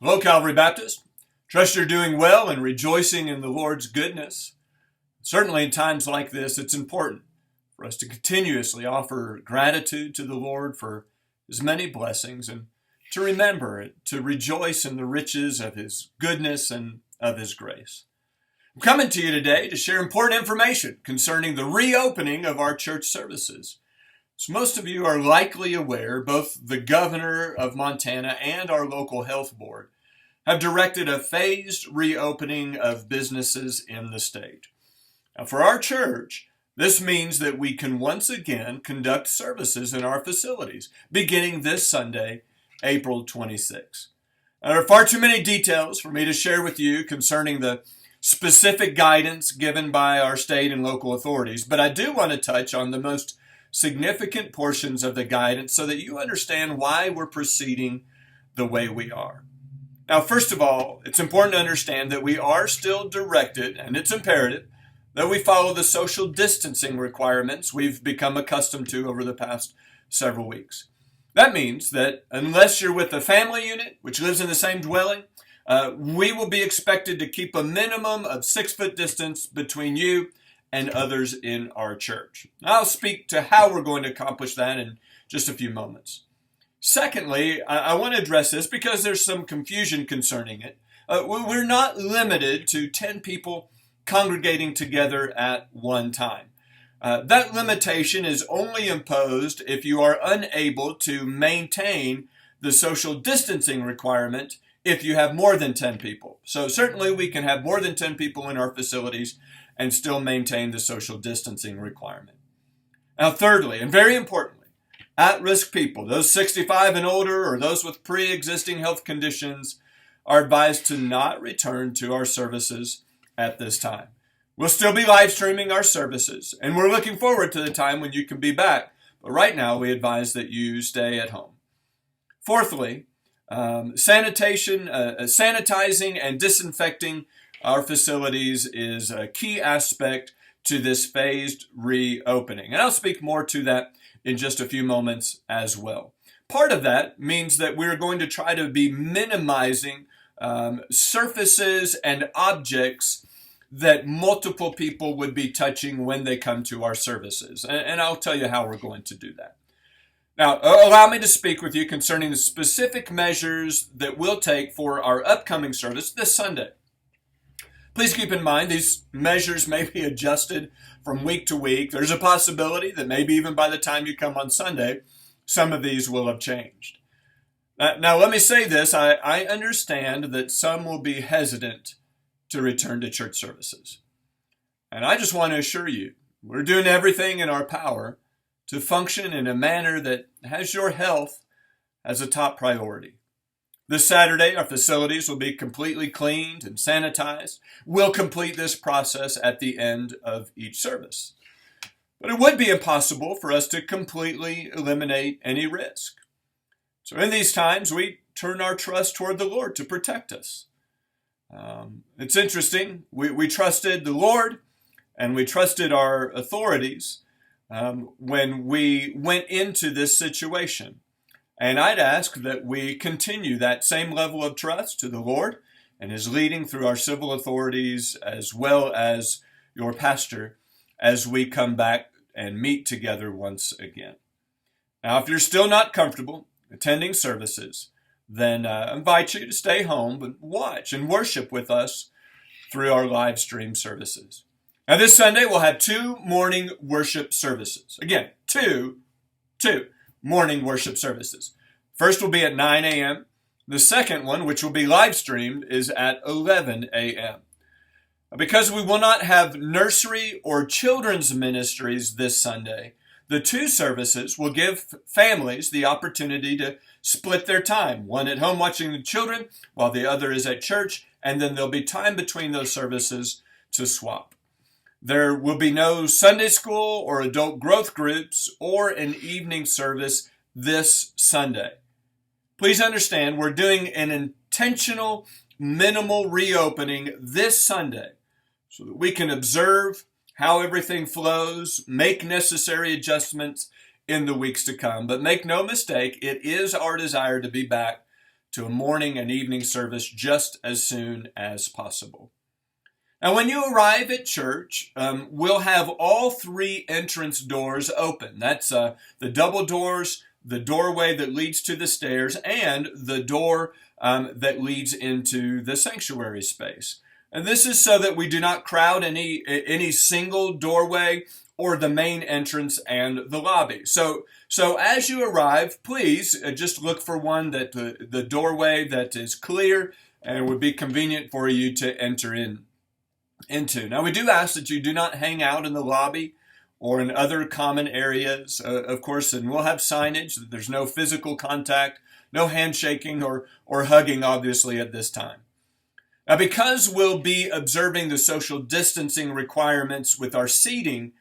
Hello, Calvary Baptist. Trust you're doing well and rejoicing in the Lord's goodness. Certainly in times like this, it's important for us to continuously offer gratitude to the Lord for His many blessings and to remember it, to rejoice in the riches of His goodness and of His grace. I'm coming to you today to share important information concerning the reopening of our church services. As most of you are likely aware, both the governor of Montana and our local health board have directed a phased reopening of businesses in the state. Now, for our church, this means that we can once again conduct services in our facilities, beginning this Sunday, April 26. There are far too many details for me to share with you concerning the specific guidance given by our state and local authorities, but I do want to touch on the most significant portions of the guidance so that you understand why we're proceeding the way we are. Now, first of all, it's important to understand that we are still directed, and it's imperative, that we follow the social distancing requirements we've become accustomed to over the past several weeks. That means that unless you're with a family unit, which lives in the same dwelling, we will be expected to keep a minimum of 6-foot distance between you and others in our church. I'll speak to how we're going to accomplish that in just a few moments. Secondly, I want to address this because there's some confusion concerning it. We're not limited to 10 people congregating together at one time. That limitation is only imposed if you are unable to maintain the social distancing requirement if you have more than 10 people. So certainly we can have more than 10 people in our facilities and still maintain the social distancing requirement. Now, thirdly, and very importantly, at-risk people, those 65 and older or those with pre-existing health conditions, are advised to not return to our services at this time. We'll still be live streaming our services, and we're looking forward to the time when you can be back. But right now, we advise that you stay at home. Fourthly, sanitizing and disinfecting our facilities is a key aspect to this phased reopening. And I'll speak more to that in just a few moments as well. Part of that means that we're going to try to be minimizing surfaces and objects that multiple people would be touching when they come to our services. And I'll tell you how we're going to do that. Now, allow me to speak with you concerning the specific measures that we'll take for our upcoming service this Sunday. Please keep in mind these measures may be adjusted from week to week. There's a possibility that maybe even by the time you come on Sunday, some of these will have changed. Now, let me say this. I understand that some will be hesitant to return to church services. And I just want to assure you, we're doing everything in our power to function in a manner that has your health as a top priority. This Saturday, our facilities will be completely cleaned and sanitized. We'll complete this process at the end of each service. But it would be impossible for us to completely eliminate any risk. So in these times, we turn our trust toward the Lord to protect us. It's interesting. We trusted the Lord and we trusted our authorities when we went into this situation. And I'd ask that we continue that same level of trust to the Lord and His leading through our civil authorities as well as your pastor as we come back and meet together once again. Now, if you're still not comfortable attending services, then I invite you to stay home but watch and worship with us through our live stream services. Now, this Sunday we'll have 2 morning worship services. Again, two morning worship services. First will be at 9 a.m. The second one, which will be live streamed, is at 11 a.m. Because we will not have nursery or children's ministries this Sunday, the 2 services will give families the opportunity to split their time. One at home watching the children, while the other is at church, and then there'll be time between those services to swap. There will be no Sunday school or adult growth groups or an evening service this Sunday. Please understand, we're doing an intentional, minimal reopening this Sunday so that we can observe how everything flows, make necessary adjustments in the weeks to come. But make no mistake, it is our desire to be back to a morning and evening service just as soon as possible. Now, when you arrive at church, we'll have all 3 entrance doors open. That's the double doors, the doorway that leads to the stairs, and the door that leads into the sanctuary space. And this is so that we do not crowd any single doorway or the main entrance and the lobby. So as you arrive, please just look for one that the doorway that is clear and would be convenient for you to enter into. Now, we do ask that you do not hang out in the lobby or in other common areas, of course, and we'll have signage that there's no physical contact, no handshaking or hugging, obviously, at this time. Now, because we'll be observing the social distancing requirements with our seating,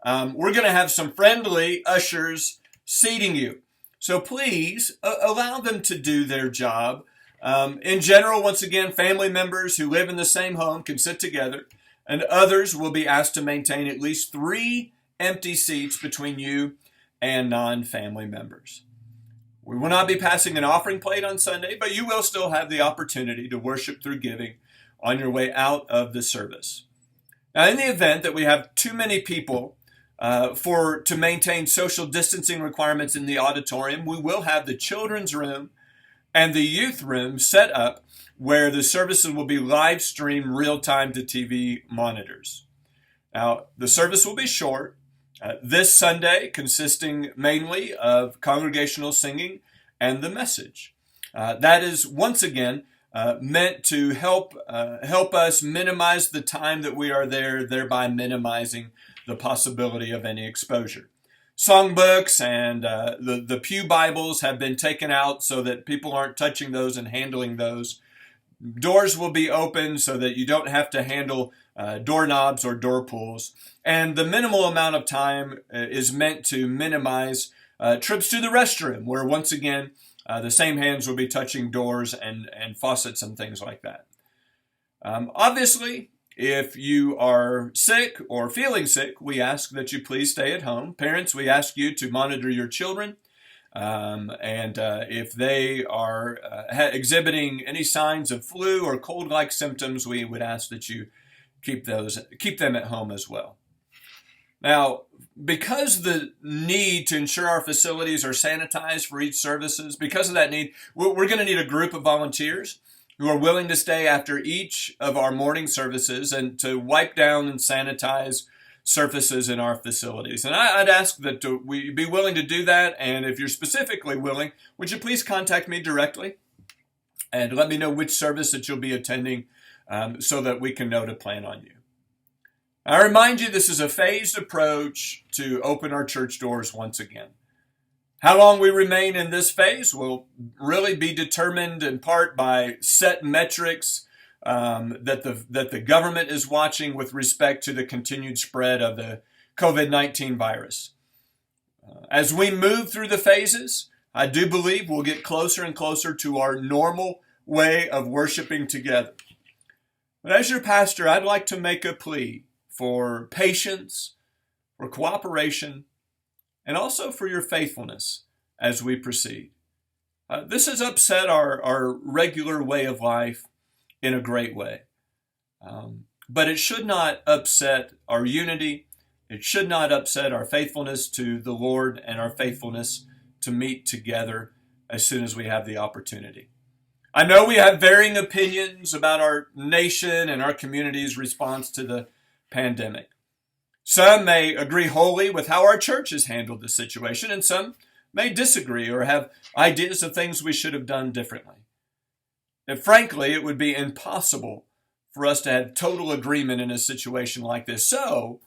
we're going to have some friendly ushers seating you. So please allow them to do their job. In general, once again, family members who live in the same home can sit together, and others will be asked to maintain at least 3 empty seats between you and non-family members. We will not be passing an offering plate on Sunday, but you will still have the opportunity to worship through giving on your way out of the service. Now, in the event that we have too many people to maintain social distancing requirements in the auditorium, we will have the children's room and the youth room set up where the services will be live streamed real-time to TV monitors. Now, the service will be short, this Sunday consisting mainly of congregational singing and the message. That is, once again, meant to help us minimize the time that we are there, thereby minimizing the possibility of any exposure. Songbooks and the pew Bibles have been taken out so that people aren't touching those and handling those. Doors will be open so that you don't have to handle doorknobs or door pulls. And the minimal amount of time is meant to minimize trips to the restroom, where once again, the same hands will be touching doors and faucets and things like that. Obviously, if you are sick or feeling sick, we ask that you please stay at home. Parents, we ask you to monitor your children. And if they are exhibiting any signs of flu or cold-like symptoms, we would ask that you keep them at home as well. Now, because the need to ensure our facilities are sanitized for each services, because of that need, we're going to need a group of volunteers who are willing to stay after each of our morning services and to wipe down and sanitize surfaces in our facilities. And I'd ask that we be willing to do that. And if you're specifically willing, would you please contact me directly and let me know which service that you'll be attending so that we can know to plan on you. I remind you, this is a phased approach to open our church doors once again. How long we remain in this phase will really be determined in part by set metrics that the government is watching with respect to the continued spread of the COVID-19 virus. As we move through the phases, I do believe we'll get closer and closer to our normal way of worshiping together. But as your pastor, I'd like to make a plea for patience, for cooperation, and also for your faithfulness as we proceed. This has upset our regular way of life in a great way. But it should not upset our unity. It should not upset our faithfulness to the Lord and our faithfulness to meet together as soon as we have the opportunity. I know we have varying opinions about our nation and our community's response to the pandemic. Some may agree wholly with how our church has handled the situation, and some may disagree or have ideas of things we should have done differently. And frankly, it would be impossible for us to have total agreement in a situation like this. So,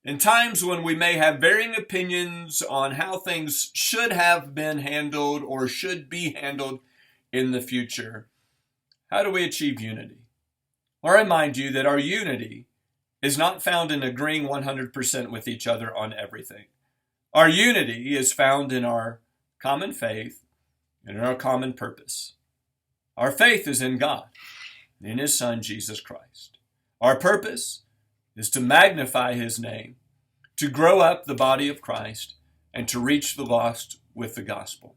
in times when we may have varying opinions on how things should have been handled or should be handled in the future, how do we achieve unity? Well, I remind you that our unity is not found in agreeing 100% with each other on everything. Our unity is found in our common faith and in our common purpose. Our faith is in God and in His Son, Jesus Christ. Our purpose is to magnify His name, to grow up the body of Christ, and to reach the lost with the gospel.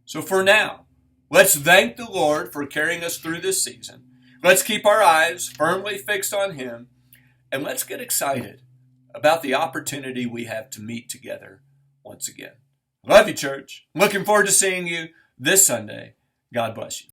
So for now, Let's thank the Lord for carrying us through this season. Let's keep our eyes firmly fixed on Him, and let's get excited about the opportunity we have to meet together once again. Love you, church. Looking forward to seeing you this Sunday. God bless you.